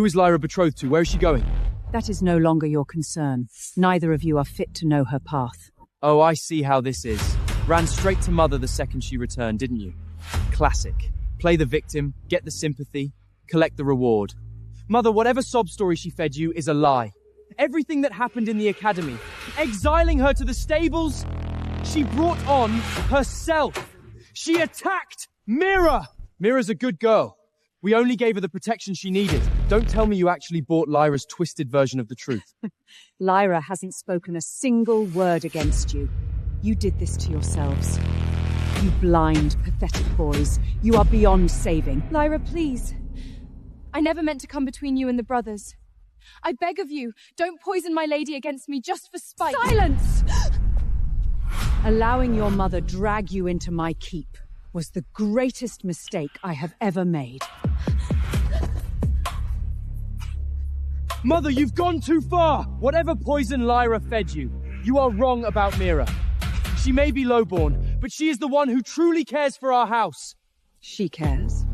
Who is Lyra betrothed to? Where is she going? That is no longer your concern. Neither of you are fit to know her path. Oh, I see how this is. Ran straight to Mother the second she returned, didn't you? Classic. Play the victim, get the sympathy, collect the reward. Mother, whatever sob story she fed you is a lie. Everything that happened in the academy, exiling her to the stables, she brought on herself. She attacked Mira. Mira's a good girl. We only gave her the protection she needed. Don't tell me you actually bought Lyra's twisted version of the truth. Lyra hasn't spoken a single word against you. You did this to yourselves. You blind, pathetic boys. You are beyond saving. Lyra, please. I never meant to come between you and the brothers. I beg of you, don't poison my lady against me just for spite. Silence! Allowing your mother drag you into my keep was the greatest mistake I have ever made. Mother, you've gone too far! Whatever poison Lyra fed you, you are wrong about Mira. She may be lowborn, but she is the one who truly cares for our house. She cares.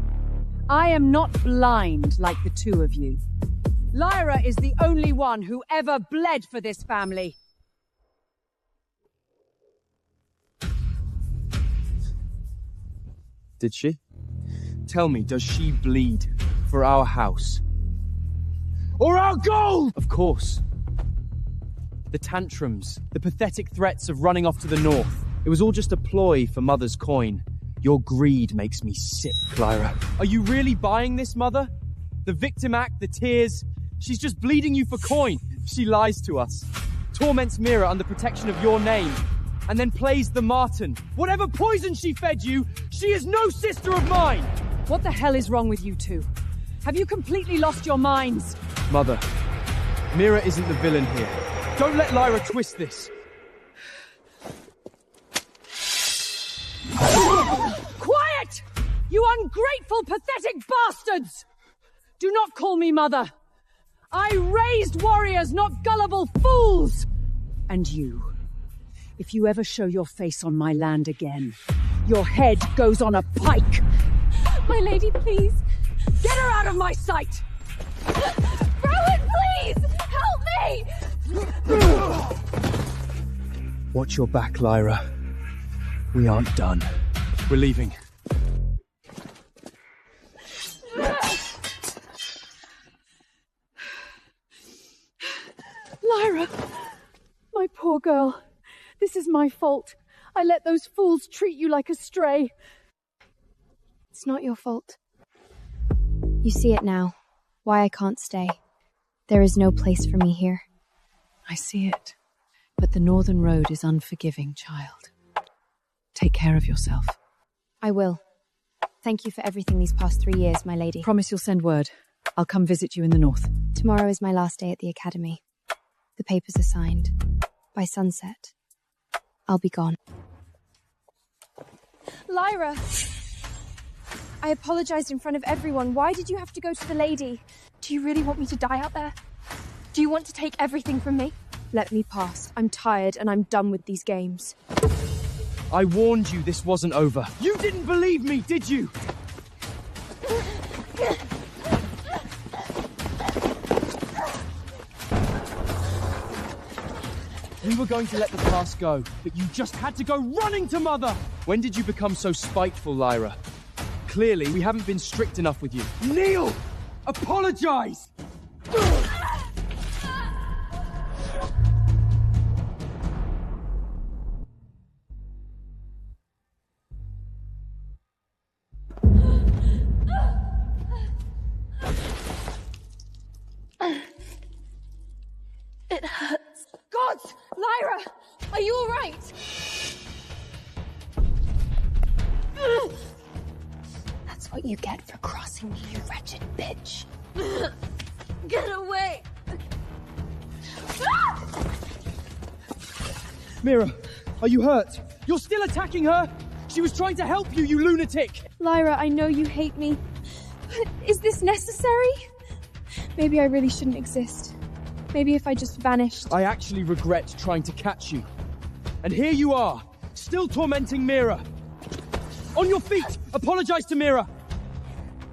I am not blind like the two of you. Lyra is the only one who ever bled for this family. Did she? Tell me, does she bleed for our house? Or our gold? Of course. The tantrums, the pathetic threats of running off to the north. It was all just a ploy for Mother's coin. Your greed makes me sick, Lyra. Are you really buying this, Mother? The victim act, the tears. She's just bleeding you for coin. She lies to us. Torments Mira under protection of your name. And then plays the martyr. Whatever poison she fed you, she is no sister of mine! What the hell is wrong with you two? Have you completely lost your minds? Mother, Mira isn't the villain here. Don't let Lyra twist this. Quiet! You ungrateful, pathetic bastards! Do not call me mother. I raised warriors, not gullible fools! And you, if you ever show your face on my land again, your head goes on a pike! My lady, please. Get her out of my sight! Rowan, please! Help me! Watch your back, Lyra. We aren't done. We're leaving. Lyra! My poor girl. This is my fault. I let those fools treat you like a stray. It's not your fault. You see it now. Why I can't stay. There is no place for me here. I see it. But the Northern Road is unforgiving, child. Take care of yourself. I will. Thank you for everything these past 3 years, my lady. Promise you'll send word. I'll come visit you in the north. Tomorrow is my last day at the academy. The papers are signed. By sunset, I'll be gone. Lyra! I apologized in front of everyone. Why did you have to go to the lady? Do you really want me to die out there? Do you want to take everything from me? Let me pass. I'm tired and I'm done with these games. I warned you this wasn't over. You didn't believe me, did you? We were going to let the past go, but you just had to go running to Mother! When did you become so spiteful, Lyra? Clearly, we haven't been strict enough with you. Kneel! Apologize! It hurts. Gods! Lyra! Are you all right? That's what you get for crossing me, you wretched bitch. Get away! Mira, are you hurt? You're still attacking her? She was trying to help you, you lunatic! Lyra, I know you hate me, but is this necessary? Maybe I really shouldn't exist. Maybe if I just vanished. I actually regret trying to catch you. And here you are, still tormenting Mira. On your feet! Apologize to Mira!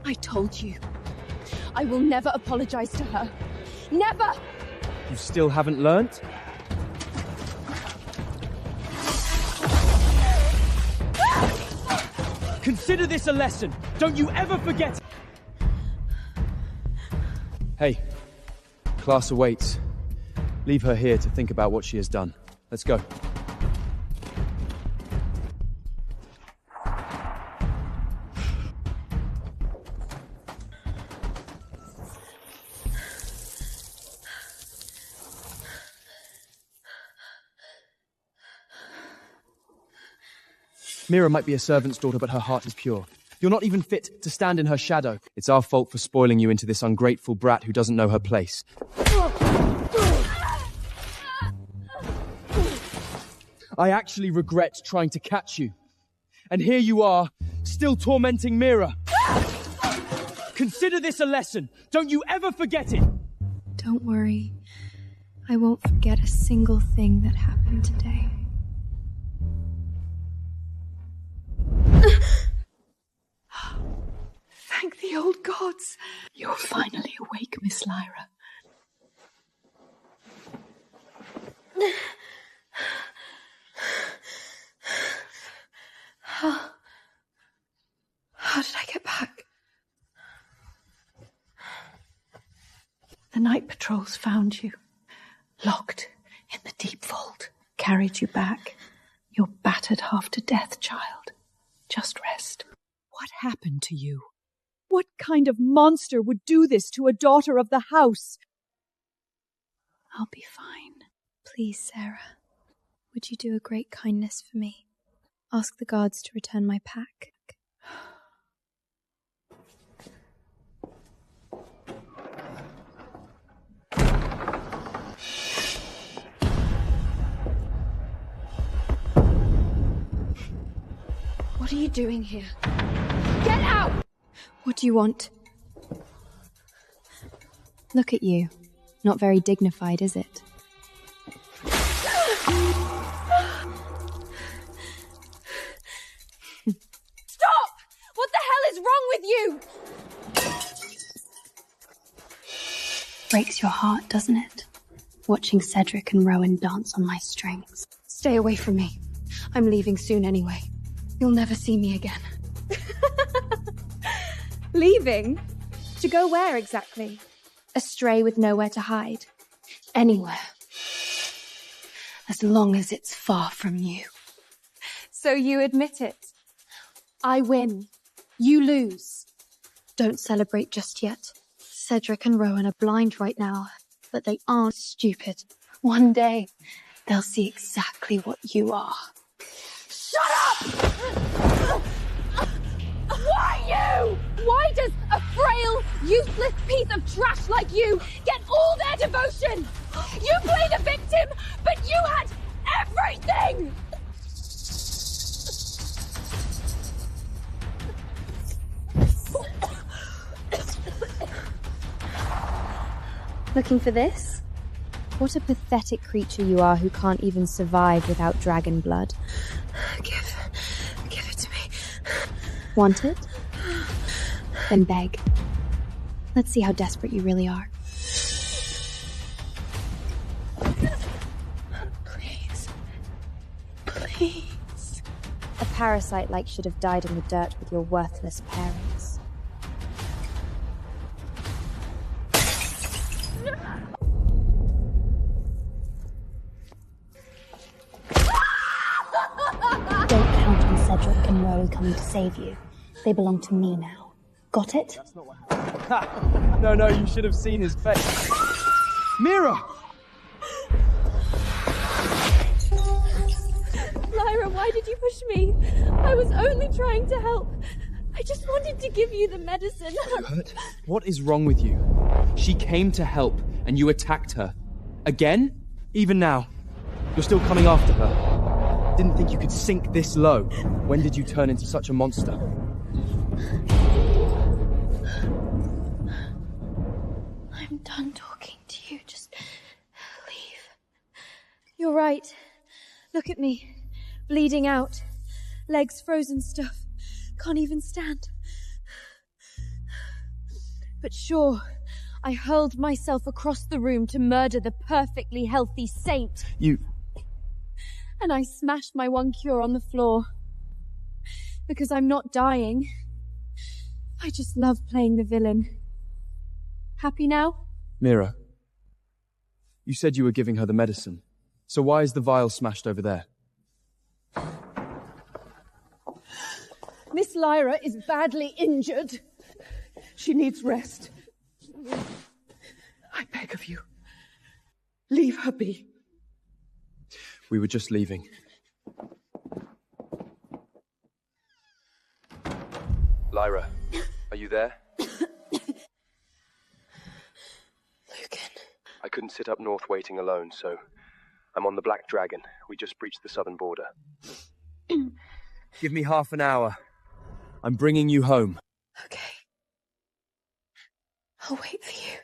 I told you. I will never apologize to her. Never! You still haven't learnt? Consider this a lesson. Don't you ever forget. Hey, class awaits. Leave her here to think about what she has done. Let's go. Mira might be a servant's daughter, but her heart is pure. You're not even fit to stand in her shadow. It's our fault for spoiling you into this ungrateful brat who doesn't know her place. I actually regret trying to catch you. And here you are, still tormenting Mira. Consider this a lesson. Don't you ever forget it. Don't worry. I won't forget a single thing that happened today. Thank the old gods. You're finally awake, Miss Lyra. How did I get back? The night patrols found you, locked in the deep vault, carried you back. You're battered half to death, child. Just rest. What happened to you? What kind of monster would do this to a daughter of the house? I'll be fine. Please, Sarah. Would you do a great kindness for me? Ask the guards to return my pack. What are you doing here? Get out! What do you want? Look at you. Not very dignified, is it? Stop! What the hell is wrong with you? Breaks your heart, doesn't it? Watching Cedric and Rowan dance on my strings. Stay away from me. I'm leaving soon anyway. You'll never see me again. Leaving? To go where exactly? Astray with nowhere to hide? Anywhere. As long as it's far from you. So you admit it? I win. You lose. Don't celebrate just yet. Cedric and Rowan are blind right now, but they aren't stupid. One day, they'll see exactly what you are. Shut up! Why you? Why does a frail, useless piece of trash like you get all their devotion? You played a victim, but you had everything! Looking for this? What a pathetic creature you are who can't even survive without dragon blood. Give it to me. Want it? Then beg. Let's see how desperate you really are. Please. Please. A parasite like should have died in the dirt with your worthless parents. Don't count on Cedric and Rowan coming to save you. They belong to me now. Got it? That's not what happened. No, you should have seen his face. Mira! Lyra, why did you push me? I was only trying to help. I just wanted to give you the medicine. You hurt? What is wrong with you? She came to help, and you attacked her. Again? Even now? You're still coming after her. Didn't think you could sink this low. When did you turn into such a monster? I'm done talking to you. Just leave. You're right. Look at me. Bleeding out. Legs frozen stuff. Can't even stand. But sure, I hurled myself across the room to murder the perfectly healthy saint. And I smashed my one cure on the floor. Because I'm not dying. I just love playing the villain. Happy now? Mira, you said you were giving her the medicine. So why is the vial smashed over there? Miss Lyra is badly injured. She needs rest. I beg of you, leave her be. We were just leaving. Lyra, are you there? Logan. I couldn't sit up north waiting alone, so I'm on the Black Dragon. We just breached the southern border. Give me half an hour. I'm bringing you home. Okay. I'll wait for you.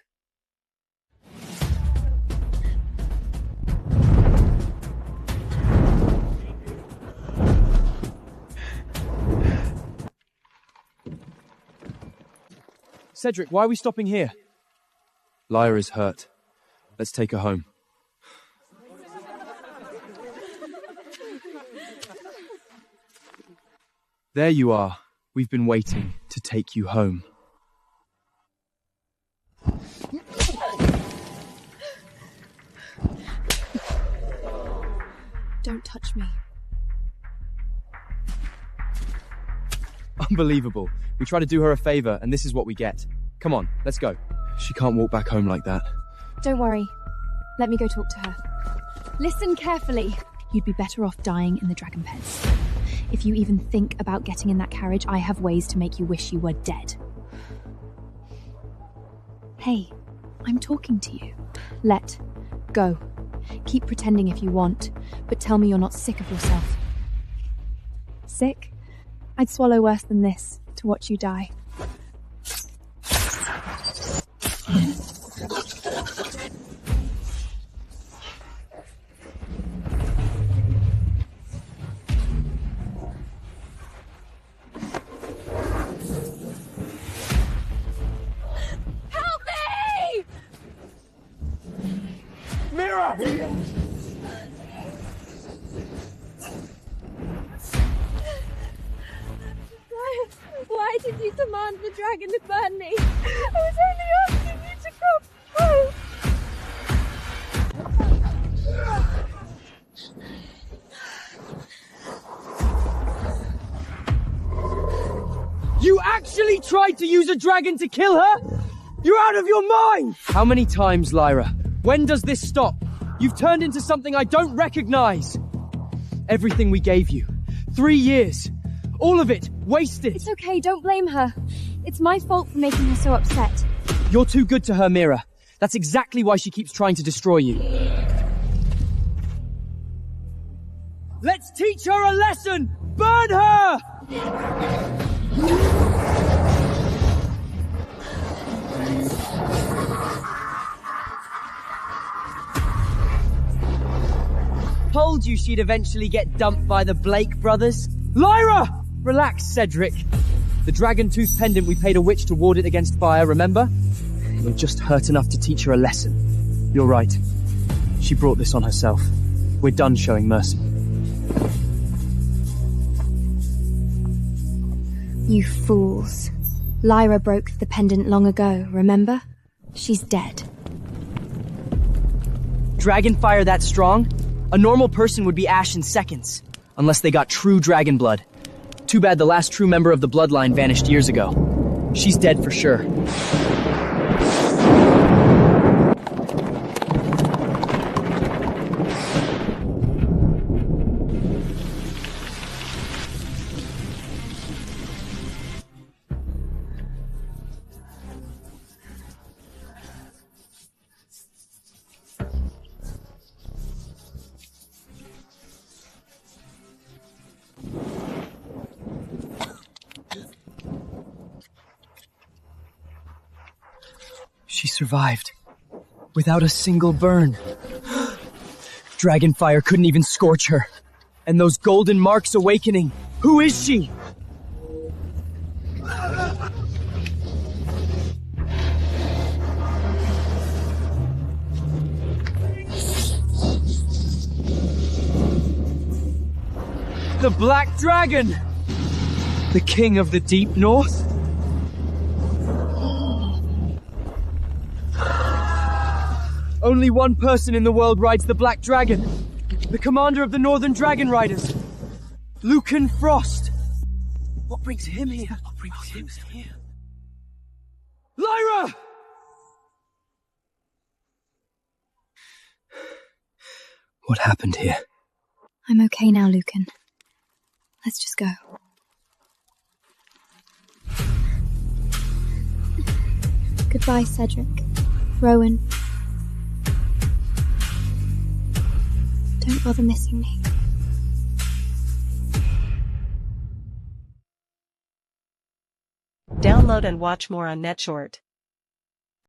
Cedric, why are we stopping here? Lyra's hurt. Let's take her home. There you are. We've been waiting to take you home. Don't touch me. Unbelievable. We try to do her a favor, and this is what we get. Come on, let's go. She can't walk back home like that. Don't worry. Let me go talk to her. Listen carefully. You'd be better off dying in the dragon pens. If you even think about getting in that carriage, I have ways to make you wish you were dead. Hey, I'm talking to you. Let go. Keep pretending if you want, but tell me you're not sick of yourself. Sick? I'd swallow worse than this to watch you die. Help me! Mira! Why did you command the dragon to burn me? I was only asking you to come home. You actually tried to use a dragon to kill her? You're out of your mind! How many times, Lyra? When does this stop? You've turned into something I don't recognize. Everything we gave you. 3 years. All of it, wasted. It's okay, don't blame her. It's my fault for making her so upset. You're too good to her, Mira. That's exactly why she keeps trying to destroy you. Let's teach her a lesson! Burn her! Told you she'd eventually get dumped by the Blake brothers. Lyra! Relax, Cedric. The dragon tooth pendant we paid a witch to ward it against fire, remember? It'll just hurt enough to teach her a lesson. You're right. She brought this on herself. We're done showing mercy. You fools. Lyra broke the pendant long ago, remember? She's dead. Dragon fire that strong? A normal person would be ash in seconds. Unless they got true dragon blood. Too bad the last true member of the bloodline vanished years ago. She's dead for sure. She survived. Without a single burn. Dragonfire couldn't even scorch her. And those golden marks awakening. Who is she? The Black Dragon! The King of the Deep North? Only one person in the world rides the Black Dragon. The commander of the Northern Dragon Riders. Lucan Frost. What brings him here? Lyra! What happened here? I'm okay now, Lucan. Let's just go. Goodbye, Cedric. Rowan. Don't bother missing me. Download and watch more on NetShort.